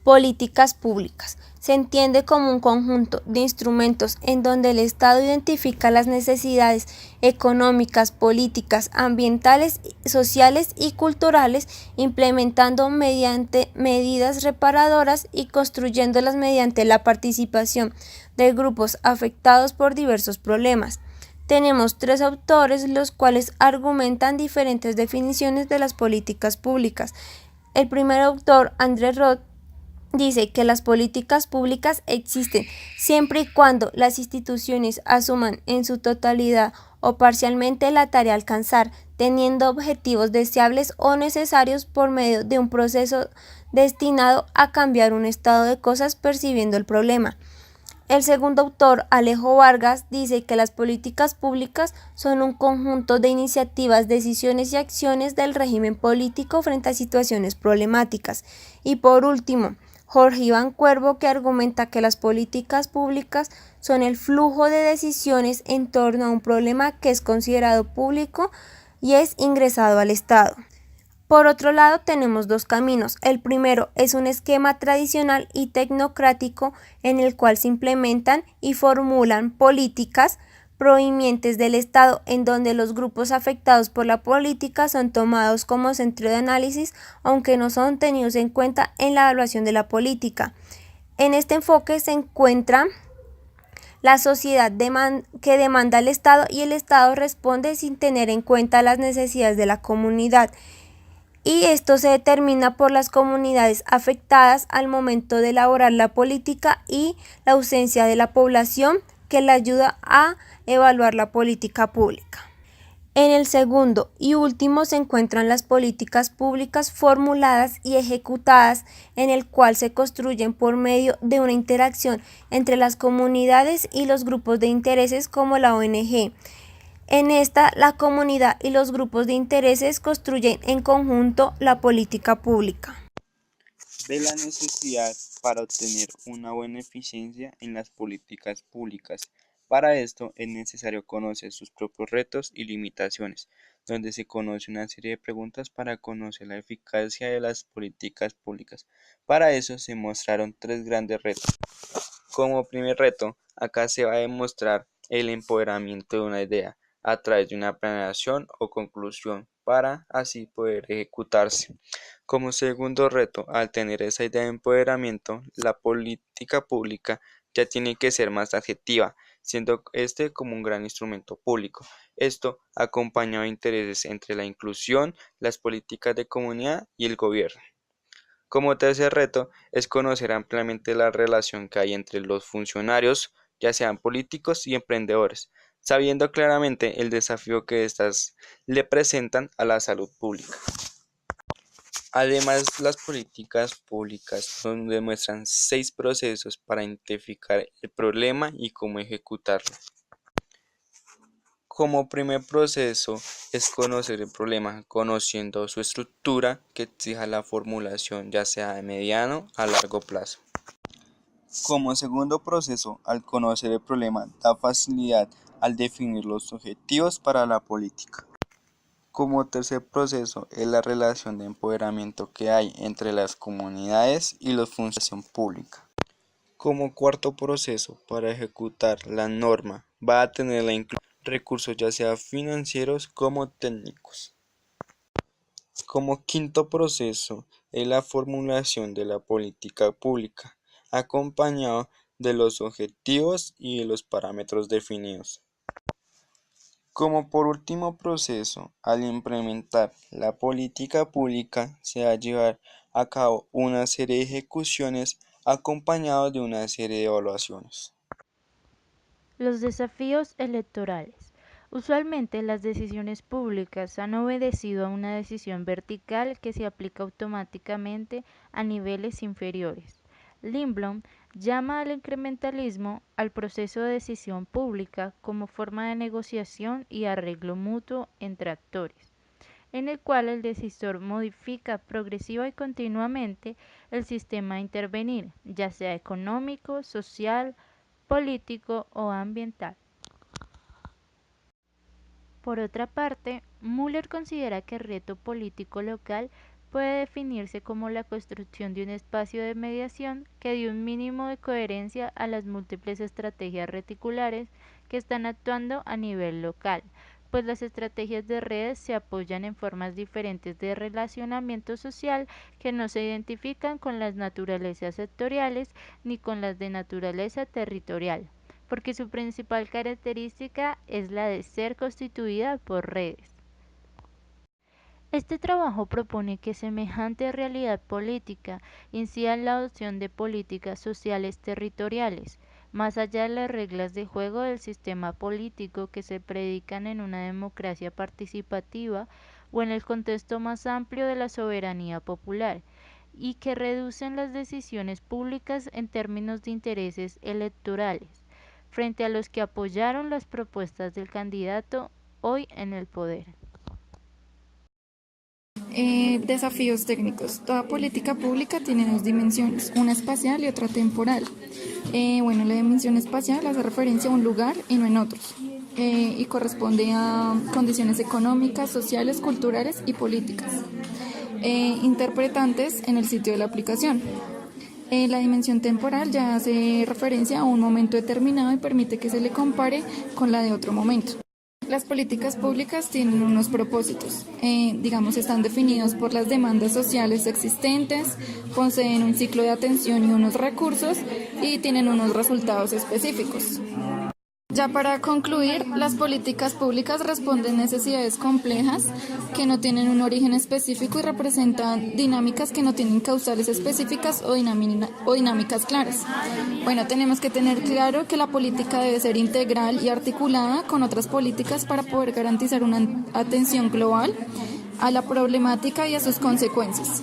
Políticas públicas. Se entiende como un conjunto de instrumentos en donde el Estado identifica las necesidades económicas, políticas, ambientales, sociales y culturales, implementando mediante medidas reparadoras y construyéndolas mediante la participación de grupos afectados por diversos problemas. Tenemos tres autores los cuales argumentan diferentes definiciones de las políticas públicas. El primer autor, André Roth, dice que las políticas públicas existen siempre y cuando las instituciones asuman en su totalidad o parcialmente la tarea a alcanzar, teniendo objetivos deseables o necesarios por medio de un proceso destinado a cambiar un estado de cosas percibiendo el problema. El segundo autor, Alejo Vargas, dice que las políticas públicas son un conjunto de iniciativas, decisiones y acciones del régimen político frente a situaciones problemáticas. Y por último, Jorge Iván Cuervo, que argumenta que las políticas públicas son el flujo de decisiones en torno a un problema que es considerado público y es ingresado al Estado. Por otro lado, tenemos dos caminos. El primero es un esquema tradicional y tecnocrático en el cual se implementan y formulan políticas provenientes del Estado, en donde los grupos afectados por la política son tomados como centro de análisis, aunque no son tenidos en cuenta en la evaluación de la política. En este enfoque se encuentra la sociedad que demanda al Estado y el Estado responde sin tener en cuenta las necesidades de la comunidad. Y esto se determina por las comunidades afectadas al momento de elaborar la política y la ausencia de la población que le ayuda a evaluar la política pública. En el segundo y último se encuentran las políticas públicas formuladas y ejecutadas, en el cual se construyen por medio de una interacción entre las comunidades y los grupos de intereses como la ONG. En esta, la comunidad y los grupos de intereses construyen en conjunto la política pública. De la necesidad para obtener una buena eficiencia en las políticas públicas. Para esto es necesario conocer sus propios retos y limitaciones, donde se conoce una serie de preguntas para conocer la eficacia de las políticas públicas. Para eso se mostraron tres grandes retos. Como primer reto, acá se va a demostrar el empoderamiento de una idea a través de una planeación o conclusión para así poder ejecutarse. Como segundo reto, al tener esa idea de empoderamiento, la política pública ya tiene que ser más adjetiva, siendo este como un gran instrumento público. Esto acompañado de intereses entre la inclusión, las políticas de comunidad y el gobierno. Como tercer reto es conocer ampliamente la relación que hay entre los funcionarios, ya sean políticos y emprendedores, sabiendo claramente el desafío que éstas le presentan a la salud pública. Además, las políticas públicas nos demuestran 6 procesos para identificar el problema y cómo ejecutarlo. Como primer proceso es conocer el problema, conociendo su estructura que exija la formulación ya sea de mediano a largo plazo. Como segundo proceso, al conocer el problema, da facilidad al definir los objetivos para la política. Como tercer proceso es la relación de empoderamiento que hay entre las comunidades y la función pública. Como cuarto proceso para ejecutar la norma va a tener la inclusión de recursos ya sea financieros como técnicos. Como quinto proceso es la formulación de la política pública, acompañado de los objetivos y de los parámetros definidos. Como por último proceso, al implementar la política pública se va a llevar a cabo una serie de ejecuciones acompañado de una serie de evaluaciones. Los desafíos electorales. Usualmente las decisiones públicas han obedecido a una decisión vertical que se aplica automáticamente a niveles inferiores. Lindblom llama al incrementalismo al proceso de decisión pública como forma de negociación y arreglo mutuo entre actores, en el cual el decisor modifica progresiva y continuamente el sistema a intervenir, ya sea económico, social, político o ambiental. Por otra parte, Müller considera que el reto político local puede definirse como la construcción de un espacio de mediación que dé un mínimo de coherencia a las múltiples estrategias reticulares que están actuando a nivel local, pues las estrategias de redes se apoyan en formas diferentes de relacionamiento social que no se identifican con las naturalezas sectoriales ni con las de naturaleza territorial, porque su principal característica es la de ser constituida por redes. Este trabajo propone que semejante realidad política incida en la adopción de políticas sociales territoriales, más allá de las reglas de juego del sistema político que se predican en una democracia participativa o en el contexto más amplio de la soberanía popular, y que reducen las decisiones públicas en términos de intereses electorales, frente a los que apoyaron las propuestas del candidato hoy en el poder. Desafíos técnicos. Toda política pública tiene dos dimensiones, una espacial y otra temporal. La dimensión espacial hace referencia a un lugar y no en otros, y corresponde a condiciones económicas, sociales, culturales y políticas, interpretantes en el sitio de la aplicación. La dimensión temporal ya hace referencia a un momento determinado y permite que se le compare con la de otro momento. Las políticas públicas tienen unos propósitos, están definidos por las demandas sociales existentes, poseen un ciclo de atención y unos recursos y tienen unos resultados específicos. Ya para concluir, las políticas públicas responden a necesidades complejas que no tienen un origen específico y representan dinámicas que no tienen causales específicas o dinámicas claras. Tenemos que tener claro que la política debe ser integral y articulada con otras políticas para poder garantizar una atención global a la problemática y a sus consecuencias.